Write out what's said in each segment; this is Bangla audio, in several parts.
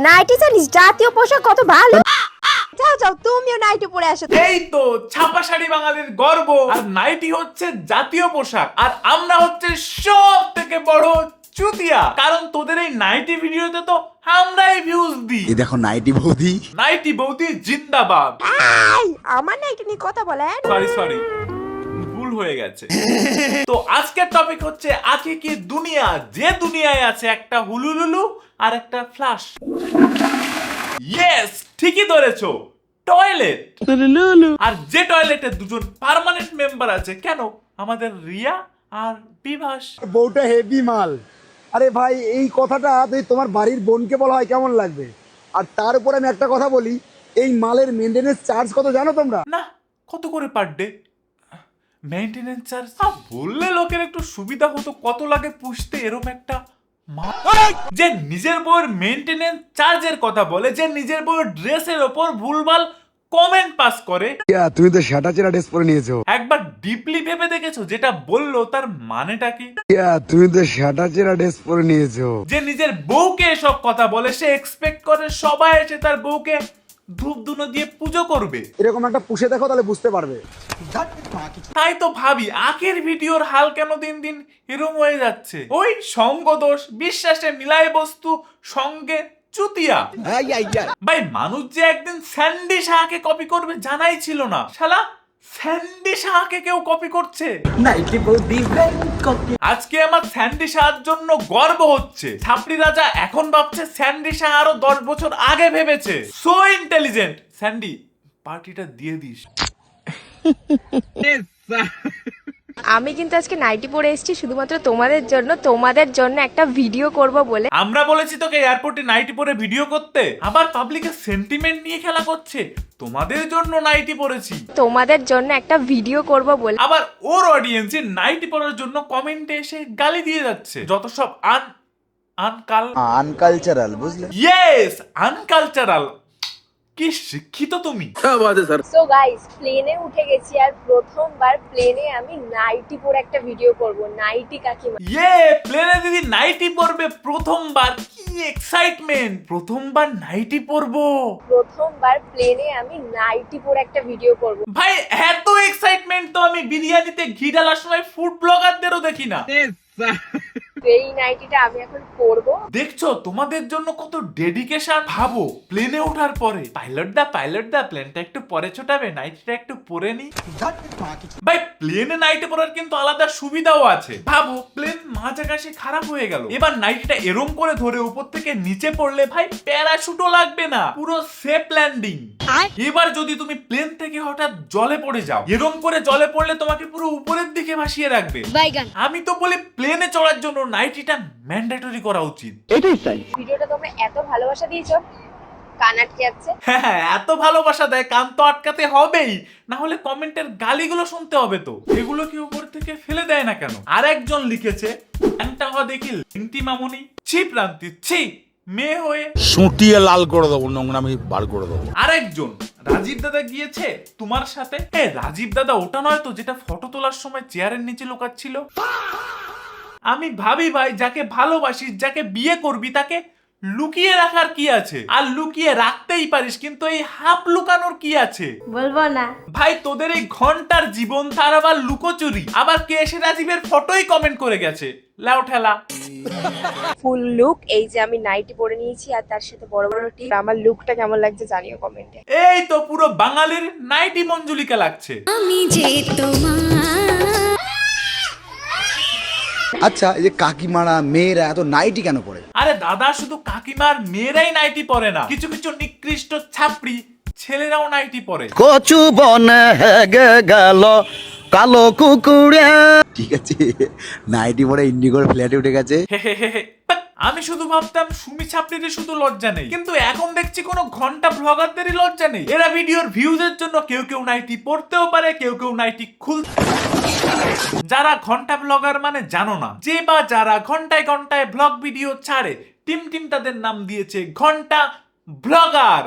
নাইটি জানিস জাতীয় পোশাক কত ভালো। যাও যাও তুমিও নাইটি পরে আসো। এই তো ছাপা শাড়ি বাঙালির গর্ব, আর নাইটি হচ্ছে জাতীয় পোশাক, আর আমরা হচ্ছে সব থেকে বড় চুতিয়া, কারণ তোদের এই নাইটি ভিডিওতে তো আমরাই ভিউজ দিই। এই দেখো নাইটি বৌদি, নাইটি বৌদি জিন্দাবাদ। এই আমার নাইটি নিয়ে কথা বলেন। সরি ভুল হয়ে গেছে। তো আজকের টপিক হচ্ছে আখি কি দুনিয়া, যে দুনিয়ায় আছে একটা হুলুলুলু আর একটা ফ্লাশ। ইয়েস, ঠিকই ধরেছো, টয়লেট। আর যে টয়লেটে দুজন পার্মানেন্ট মেম্বার আছে, কেন? আমাদের রিয়া আর বিভাস। বউটা হেভি মাল। আরে ভাই, এই কথাটা যদি তোমার বাড়ির বোনকে বলা হয় কেমন লাগবে? আর তার উপর আমি একটা কথা বলি, এই মালের মেইনটেনেন্স চার্জ কত জানো তোমরা? না, কত করে পার ডে মেইনটেনেন্স চার্জ? বললে লোকের একটু সুবিধা হতো, কত লাগে পুষতে এরকম একটা মা যে নিজের বউয়ের মেইনটেনেন্স চার্জের কথা বলে, যে নিজের বউয়ের ড্রেসের ওপর ভুলভাল কমেন্ট পাস করে। তুমি তো শাটাচেরা ড্রেস পরে নিয়েছো। একবার ডিপলি ভেবে দেখেছো যেটা বললো তার মানেটা কি? তুমি তো শাটাচেরা ড্রেস পরে নিয়েছো। যে নিজের বউকে এসব কথা বলে, সে এক্সপেক্ট করে সবাই এসে তার বউকে ধূপ ধুনো দিয়ে পুজো করবে। এরকম একটা পুষে দেখো, তাহলে বুঝতে পারবে। তাই তো ভাবি আখের ভিডিওর হাল কেন দিন দিন এরম হয়ে যাচ্ছে। ওই সঙ্গ দোষ, বিশ্বাসে মিলায় বস্তু, সঙ্গে চুতিয়া। ভাই মানুষ যে একদিন স্যান্ডি শাহকে কপি করবে জানাই ছিল না, শালা স্যান্ডি শাহকে কেউ কপি করছে। আজকে আমার স্যান্ডি শাহর জন্য গর্ব হচ্ছে। ছাপড়ি রাজা এখন ভাবছে স্যান্ডি শাহ আরো 10 বছর আগে ভেবেছে। So intelligent. স্যান্ডি, পার্টিটা দিয়ে দিস। আমি কিন্তু আজকে নাইটি পরে এসেছি শুধুমাত্র তোমাদের জন্য একটা ভিডিও করব বলে। আমরা বলেছি তোকে এয়ারপোর্টে নাইটি পরে ভিডিও করতে, আবার পাবলিকের সেন্টিমেন্ট নিয়ে খেলা করছে। তোমাদের জন্য নাইটি পরেছি, তোমাদের জন্য একটা ভিডিও করব বলে। আবার ওর অডিয়েন্সে নাইটি পরার জন্য কমেন্টে এসে গালি দিয়ে যাচ্ছে। যত সব আনকালচারাল, বুঝলে? ইয়েস, আনকালচারাল। কি শিক্ষিত তুমি। সো গাইস, প্লেনে উঠে গেছি আর প্রথমবার প্লেনে আমি নাইটি পরে একটা ভিডিও করব। নাইটি কাকিমা। প্লেনে দিদি নাইটি পরবে প্রথমবার, কি এক্সাইটমেন্ট। প্রথমবার নাইটি পরবো, প্রথমবার প্লেনে আমি নাইটি পরে একটা ভিডিও করব। ভাই এত এক্সাইটমেন্ট তো আমি বিরিয়ানিতে ঘি ঢালার সময় ফুড ব্লগারদেরও দেখি না। এই নাইটিটা আমি এখন পরব। দেখছো তোমাদের জন্য কত ডেডিকেশন। ভাবো প্লেনে ওঠার পরে পাইলট দা প্লেনটা একটু পরে ছোটাবে, নাইটিটা একটু পরে নি। ভাই প্লেনে নাইটে পরার কিন্তু আলাদা সুবিধাও আছে। ভাবো প্লেন মাঝ আকাশে খারাপ হয়ে গেল, এবার নাইটিটা এরম করে ধরে উপর থেকে নিচে পড়লে ভাই প্যারাশুটও লাগবে না, পুরো সেফ ল্যান্ডিং। এবার যদি তুমি প্লেন থেকে হঠাৎ জলে পড়ে যাও, এরম করে জলে পড়লে তোমাকে পুরো উপরের দিকে ভাসিয়ে রাখবে। আমি তো বলি প্লেনে চড়ার জন্য নাইটিটা ম্যান্ডেটরি করা উচিত। ভিডিওটা তোমরা এত ভালোবাসা দিয়েছো, কান আটকে যাচ্ছে। হ্যাঁ, এত ভালোবাসা দেয়, কান তো আটকাতে হবেই, না হলে কমেন্টের গালিগুলো শুনতে হবে। তো এগুলো কি উপর থেকে ফেলে দেয় না কেন? আর একজন লিখেছে, একটা দেখি লিংটি মামুনি, ছি প্রান্তি, ছি মেয়ে হয়ে সুটিয়ে লাল করে দেবো, নোংরামি বার করে দেবো। আরেকজন রাজীব দাদা গিয়েছে তোমার সাথে। রাজীব দাদা ওটা নয় তো যেটা ফটো তোলার সময় চেয়ারের নিচে লুকাচ্ছিল? আমি ভাবি ভাই, যাকে ভালোবাসিস, যাকে বিয়ে করবি, তাকে লুকিয়ে রাখার কি আছে? আর লুকিয়ে রাখতেই পারিস, কিন্তু এই হাফ লুকানোর কি আছে? বলবো না ভাই তোদের এই ঘন্টার জীবন, তার আবার লুকোচুরি। আবার কে এসে রাজীবের ফটোই কমেন্ট করে গেছে, লাও ঠেলা। ফুল লুক। এই যে আমি নাইটি পরে নিয়েছি আর তার সাথে বড় বড় টিপ। আমার লুকটা কেমন লাগছে জানিও কমেন্টে। এই তো পুরো বাঙালির নাইটি মঞ্জুলিকা লাগছে। আমি যে তোমার। আচ্ছা, এই যে কাকিমারা মেয়েরা এত নাইটি কেন পরে? আরে দাদা, শুধু কাকিমার মেয়েরাই নাইটি পরে না, কিছু কিছু নিকৃষ্ট ছাপড়ি ছেলেরাও নাইটি পরে। কচু বনে হেগে গেল কালো কুকুরে। ঠিক আছে, নাইটি পরে ইন্ডিগোর ফ্ল্যাটে উঠে গেছে। আমি শুধু ভাবতাম সুমি ছাপড়িদের শুধু লজ্জা নেই, কিন্তু এখন দেখছি কোনো ঘন্টা ব্লগারদেরই লজ্জা নেই। এরা ভিডিওর ভিউজের জন্য কেউ কেউ নাইটি পড়তেও পারে, কেউ কেউ নাইটি খুলতে। যারা ঘন্টা ব্লগার মানে জানো না, যে বা যারা ঘন্টায় ঘন্টায় ব্লগ ভিডিও ছাড়ে, টিম তাদের নাম দিয়েছে ঘন্টা ব্লগার।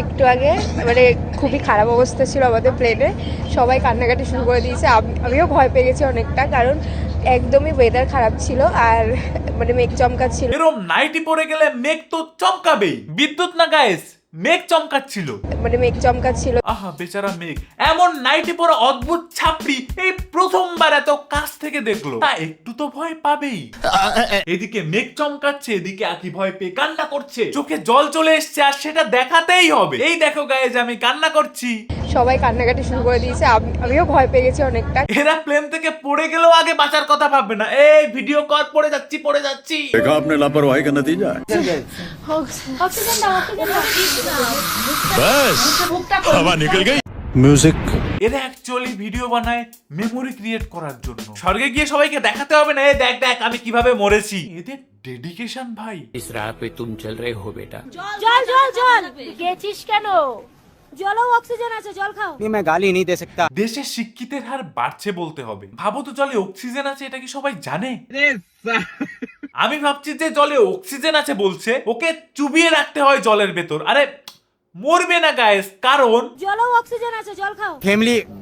একটু আগে মানে খুবই খারাপ অবস্থা ছিল আমাদের প্লেনে, সবাই কান্নাকাটি শুরু করে দিয়েছে। আমিও ভয় পেয়ে গেছি অনেকটা, কারণ একদমই ওয়েদার খারাপ ছিল আর মানে মেঘ চমকাচ্ছিল, এরম নাইটি পরে গেলে মেঘ তো চমকাবেই। বিদ্যুৎ না গায়েস, মেঘ চমকাচ্ছিল। মানে মেঘ চমকাচ্ছিল। আহা বেচারা মেঘ, এমন নাইটি পরে অদ্ভুত ছাপড়ি এই প্রথমবার এত কাছ থেকে দেখলো, তা একটু তো ভয় পাবেই। এদিকে মেঘ চমকাচ্ছে, এদিকে আকি ভয় পেয়ে কান্না করছে, চোখে জল চলে এসছে, আর সেটা দেখাতেই হবে। এই দেখো গাইজ, আমি কান্না করছি। সবাই কান্নাকাটি শুরু করে দিয়েছে, আমিও ভয় পেয়ে গেছি অনেকটা। এরা প্লেন থেকে পড়ে গেলেও আগে বাঁচার কথা ভাববে না। এই ভিডিও কল, পড়ে যাচ্ছি পড়ে যাচ্ছি। देखा आपने लापरवाही का नतीजा है। অক্সিজেন দাও, অক্সিজেন দাও। बस हवा निकल गई। म्यूजिक এরা অ্যাকচুয়ালি ভিডিও বানায় মেমোরি ক্রিয়েট করার জন্য। স্বর্গে গিয়ে সবাইকে দেখাতে হবে না, এই দেখ দেখ আমি কিভাবে মরেছি। এদের ডেডিকেশন ভাই। इस राह पे तुम चल रहे हो बेटा। জল জল জল গেছিস কেন? জলও অক্সিজেন আছে, জল খাও। मैं गाली नहीं दे सकता। দেশে শিক্ষিতের হার বাড়ছে বলতে হবে। ভাবো তো, জলে অক্সিজেন আছে, এটা কি সবাই জানে? আমি ভাবছি যে জলে অক্সিজেন আছে বলছে, ওকে চুবিয়ে রাখতে হয় জলের ভেতর। আরে মরবে না গায়েস, কারণ জলও অক্সিজেন আছে, জল খাও।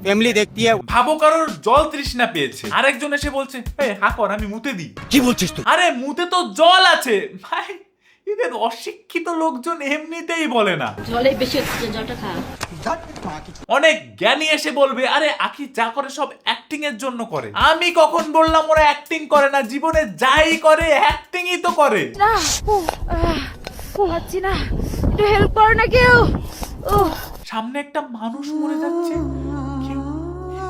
फैमिली देखती है। ভাবো কারোর জল তৃষ্ণা পেয়েছে, আরেকজন এসে বলছে হা কর আমি মুতে দিই। কি বলছিস তুই? আরে মুতে তো জল আছে ভাই। এদের অশিক্ষিত লোকজন এমনিতেই বলে না। জলে বেশি অক্সিজেন, জলটা খাও। অনেক জ্ঞানী এসে বলবে আরে আখি যা করে সব অ্যাক্টিং এর জন্য করে। আমি কখন বললাম ওরা অ্যাক্টিং করে না? জীবনে যাই করে অ্যাক্টিংই তো করে। না পাচ্ছি না, একটু হেল্প করো না কেউ। সামনে একটা মানুষ মরে যাচ্ছে, কেউ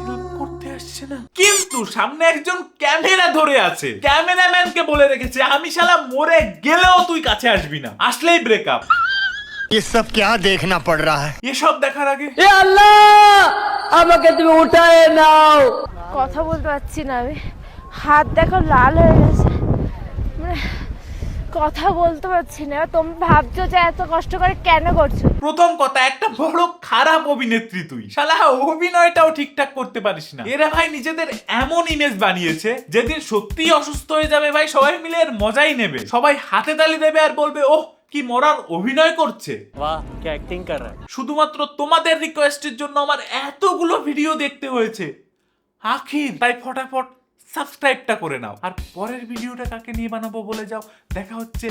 হেল্প করতে আসছে না। কিন্তু সামনে একজন ক্যামেরা ধরে আছে, ক্যামেরাম্যানকে বলে রেখেছে আমি শালা মরে গেলেও তুই কাছে আসবি না, আসলেই ব্রেকআপ। ये सब क्या देखना पड़ रहा है? এসব দেখার আগে কথা বলতে পারছি না আমি, হাত দেখো লাল হয়ে গেছে, মানে কথা বলতে পারছি না। তুমি ভাবছো যে এত কষ্ট করে কেন করছো? প্রথম কথা, একটা বড় খারাপ অভিনেত্রী তুই, শালা অভিনয়টাও ঠিকঠাক করতে পারিস না। এরা ভাই নিজেদের এমন ইমেজ বানিয়েছে, যেদিন সত্যি অসুস্থ হয়ে যাবে ভাই সবাই মিলে এর মজাই নেবে, সবাই হাতে তালি দেবে আর বলবে ওহ কি মরার অভিনয় করছে। वाह क्या एक्टिंग कर रहा है। শুধুমাত্র তোমাদের রিকোয়েস্টের জন্য আমার এতগুলো ভিডিও দেখতে হয়েছে আখির, তাই ফটাফট সাবস্ক্রাইবটা করে নাও। আর পরের ভিডিওটা কাকে নিয়ে বানাবো বলে যাও। দেখা হচ্ছে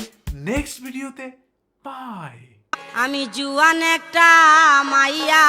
নেক্সট ভিডিওতে। বাই। আমি জুয়ান একটা মাইয়া